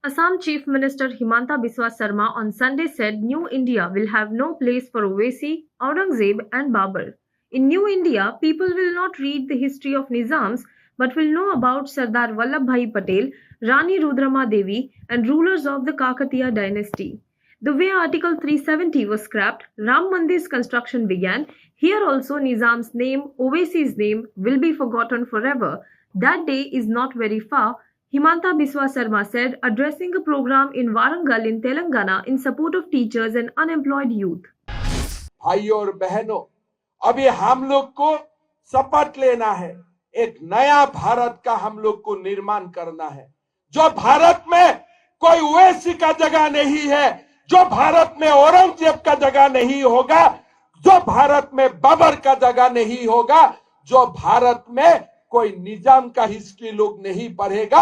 Assam Chief Minister Himanta Biswa Sarma on Sunday said New India will have no place for Owaisi, Aurangzeb and Babur. In New India, people will not read the history of Nizams but will know about Sardar Vallabhbhai Patel, Rani Rudrama Devi and rulers of the Kakatiya dynasty. The way Article 370 was scrapped, Ram Mandir's construction began. Here also Nizam's name, Owaisi's name will be forgotten forever. That day is not very far. Himanta Biswa Sarma said, addressing a program in Warangal in Telangana in support of teachers and unemployed youth. भाइयों और बहनों, अभी हम लोग को शपथ लेना है, एक नया भारत का हम लोग को निर्माण करना है, जो भारत में कोई ओवैसी का जगह नहीं है, जो भारत में औरंगजेब का जगह नहीं होगा, जो भारत में बाबर का जगह नहीं होगा, जो भारत में कोई निजाम का हिस्ट्री लोग नहीं पढ़ेगा।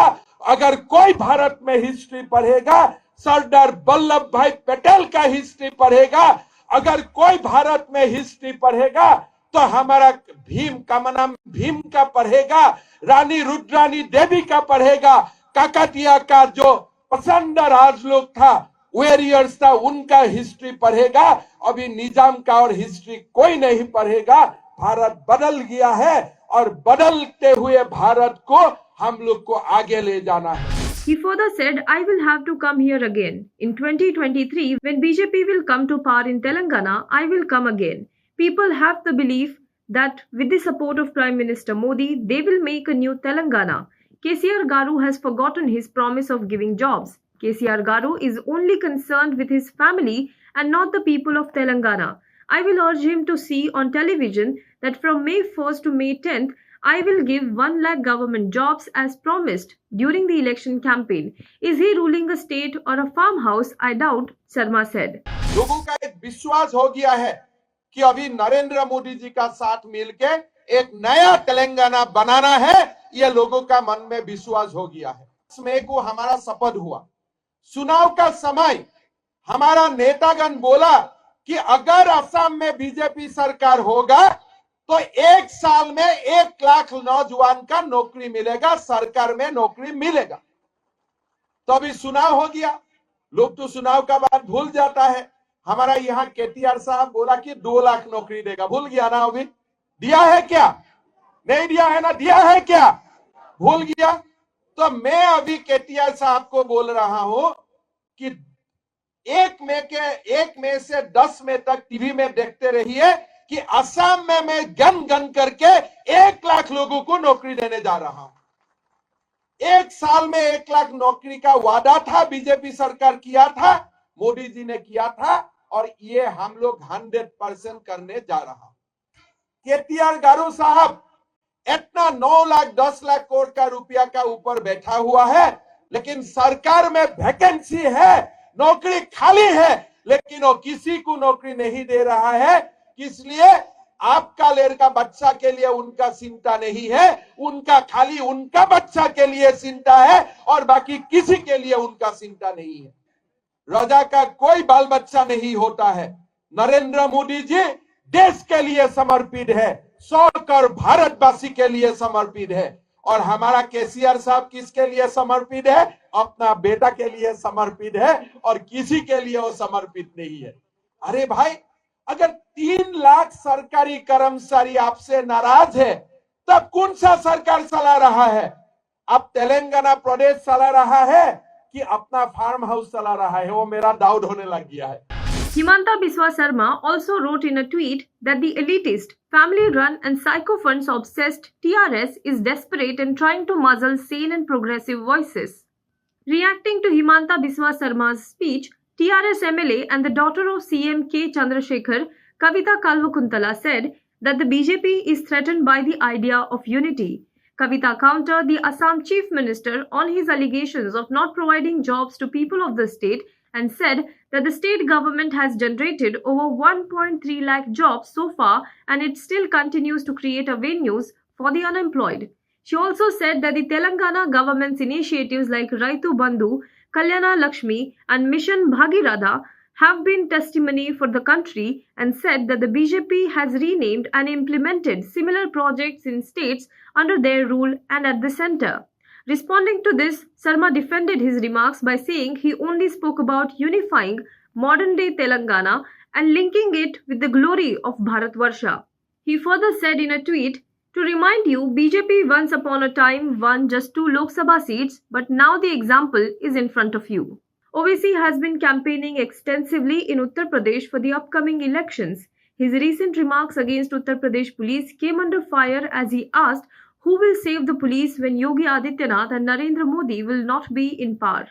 अगर कोई भारत में हिस्ट्री पढ़ेगा, सरदार वल्लभ भाई पटेल का हिस्ट्री पढ़ेगा। अगर कोई भारत में हिस्ट्री पढ़ेगा तो हमारा भीम का नाम भीम का पढ़ेगा, रानी रुद्रानी देवी का पढ़ेगा, काकतिया का जो प्रचंड राज लोग था, वॉरियर्स था, उनका हिस्ट्री पढ़ेगा। अभी निजाम का और हिस्ट्री कोई नहीं पढ़ेगा। भारत बदल गया है और बदलते हुए भारत को हम लोग को आगे ले जाना है। He further said, I will have to come here again. In 2023, when BJP will come to power in Telangana, I will come again. People have the belief that with the support of Prime Minister Modi, they will make a new Telangana. KCR Garu has forgotten his promise of giving jobs. KCR Garu is only concerned with his family and not the people of Telangana. I will urge him to see on television that from May 1st to May 10th, I will give 1 lakh government jobs as promised during the election campaign. Is he ruling a state or a farmhouse? I doubt, Sarma said. लोगों का एक विश्वास हो गया है कि अभी नरेंद्र मोदी जी का साथ मिलके एक नया तेलंगाना बनाना है, ये लोगों का मन में विश्वास हो गया है। इसमें को हमारा शपथ हुआ, चुनाव का समय हमारा नेतागण बोला कि अगर असम में बीजेपी सरकार होगा तो 1 साल में 1 लाख नौजवान का नौकरी मिलेगा, सरकार में नौकरी मिलेगा। तो अभी चुनाव हो गया, लोग तो चुनाव का बात भूल जाता है। हमारा यहाँ केटीआर साहब बोला कि 2 लाख नौकरी देगा, भूल गया ना? अभी दिया है क्या? नहीं दिया है ना? दिया है क्या? भूल गया। तो मैं अभी केटीआर साहब को बोल रहा हूं कि 1 मई से 10 मई तक टीवी में देखते रहिए कि असम में मैं गन गन करके 1 लाख लोगों को नौकरी देने जा रहा हूं। 1 साल में 1 लाख नौकरी का वादा था, बीजेपी सरकार किया था, मोदी जी ने किया था, और ये हम लोग 100% करने जा रहा हूं। केटीआर गारू साहब इतना 9 लाख 10 लाख करोड़ का रुपया का ऊपर बैठा हुआ है, लेकिन सरकार में वैकेंसी है, नौकरी खाली है, लेकिन वो किसी को नौकरी नहीं दे रहा है। इसलिए आपका लड़का बच्चा के लिए उनका चिंता नहीं है, उनका खाली उनका बच्चा के लिए चिंता है और बाकी किसी के लिए उनका चिंता नहीं है। राजा का कोई बाल बच्चा नहीं होता है। नरेंद्र मोदी जी देश के लिए समर्पित है, 100 करोड़ भारतवासी के लिए समर्पित है। और हमारा केसीआर साहब किसके लिए समर्पित है? अपना बेटा के लिए समर्पित है और किसी के लिए वो समर्पित नहीं है। अरे भाई, अगर 3 लाख सरकारी कर्मचारी आपसे नाराज है, तब कौन सा सरकार चला रहा है? अब तेलंगाना प्रदेश चला रहा है कि अपना फार्म हाउस चला रहा है? वो मेरा डाउट होने लग गया है। Himanta Biswa Sarma also wrote in a tweet that the elitist, family-run and psycho-funds-obsessed TRS is desperate and trying to muzzle sane and progressive voices. Reacting to Himanta Biswa Sarma's speech, TRS MLA and the daughter of CM K. Chandrasekhar, Kavita Kalvakuntala said that the BJP is threatened by the idea of unity. Kavita countered the Assam Chief Minister on his allegations of not providing jobs to people of the state and said that the state government has generated over 1.3 lakh jobs so far and it still continues to create avenues for the unemployed. She also said that the Telangana government's initiatives like Raitu Bandhu, Kalyana Lakshmi and Mission Bhagiratha have been testimony for the country and said that the BJP has renamed and implemented similar projects in states under their rule and at the center. Responding to this, Sarma defended his remarks by saying he only spoke about unifying modern-day Telangana and linking it with the glory of Bharatvarsha. He further said in a tweet, "To remind you, BJP once upon a time won just 2 Lok Sabha seats, but now the example is in front of you." Owaisi has been campaigning extensively in Uttar Pradesh for the upcoming elections. His recent remarks against Uttar Pradesh police came under fire as he asked who will save the police when Yogi Adityanath and Narendra Modi will not be in power.